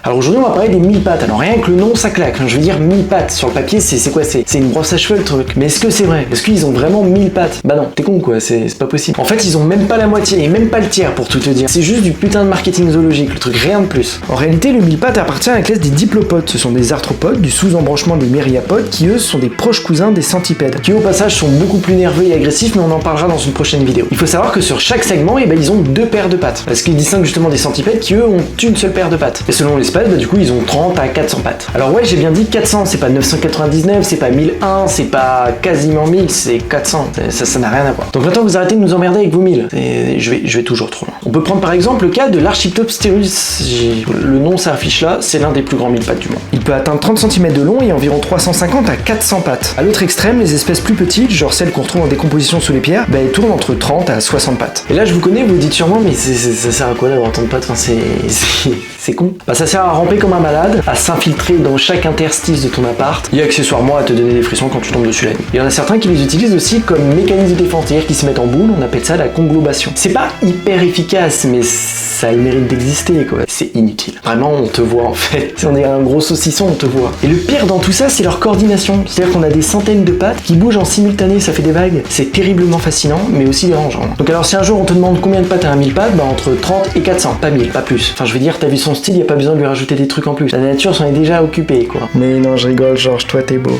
Alors aujourd'hui on va parler des 1000 pattes. Alors rien que le nom ça claque, je veux dire 1000 pattes sur le papier c'est quoi? C'est une brosse à cheveux le truc. Mais est-ce que c'est vrai? Est-ce qu'ils ont vraiment 1000 pattes? Bah non, t'es con quoi, c'est pas possible. En fait ils ont même pas la moitié et même pas le tiers pour tout te dire. C'est juste du putain de marketing zoologique, le truc, rien de plus. En réalité le 1000 pattes appartient à la classe des diplopodes. Ce sont des arthropodes du sous-embranchement des myriapodes qui eux sont des proches cousins des centipèdes. Qui au passage sont beaucoup plus nerveux et agressifs, mais on en parlera dans une prochaine vidéo. Il faut savoir que sur chaque segment, ils ont 2 paires de pattes. Ce qui distingue justement des centipèdes qui eux ont une seule paire de pattes. Et selon l'espèce, du coup ils ont 30 à 400 pattes. Alors ouais, j'ai bien dit 400, c'est pas 999, c'est pas 1001, c'est pas quasiment 1000, c'est 400. Ça n'a rien à voir. Donc maintenant vous arrêtez de nous emmerder avec vos 1000. Je vais toujours trop loin. On peut prendre par exemple le cas de l'Archiptopsterus. Le nom s'affiche là, c'est l'un des plus grands 1000 pattes du monde. Il peut atteindre 30 cm de long et environ 350 à 400 pattes. À l'autre extrême, les espèces plus petites, genre celles qu'on retrouve en décomposition sous les pierres, elles tournent entre 30 à 60 pattes. Et là je vous connais, vous dites sûrement mais ça sert à quoi d'avoir tant de pattes? Enfin c'est con. Bah ça sert à ramper comme un malade, à s'infiltrer dans chaque interstice de ton appart et accessoirement à te donner des frissons quand tu tombes dessus la nuit. Il y en a certains qui les utilisent aussi comme mécanisme de défense, c'est-à-dire qu'ils se mettent en boule, on appelle ça la conglobation. C'est pas hyper efficace mais ça a le mérite d'exister quoi. C'est inutile. Vraiment on te voit en fait. Si on est un gros saucisson on te voit. Et le pire dans tout ça c'est leur coordination. C'est-à-dire qu'on a des centaines de pattes qui bougent en simultané, ça fait des vagues. C'est terriblement fascinant mais aussi dérangeant. Donc alors si un jour on te demande combien de pattes à un 1000 pattes, bah entre 30 et 400, pas 1000, pas plus. Enfin je veux dire, t'as vu son style, y a pas besoin de lui rajouter des trucs en plus. La nature s'en est déjà occupée quoi. Mais non je rigole Georges, toi t'es beau.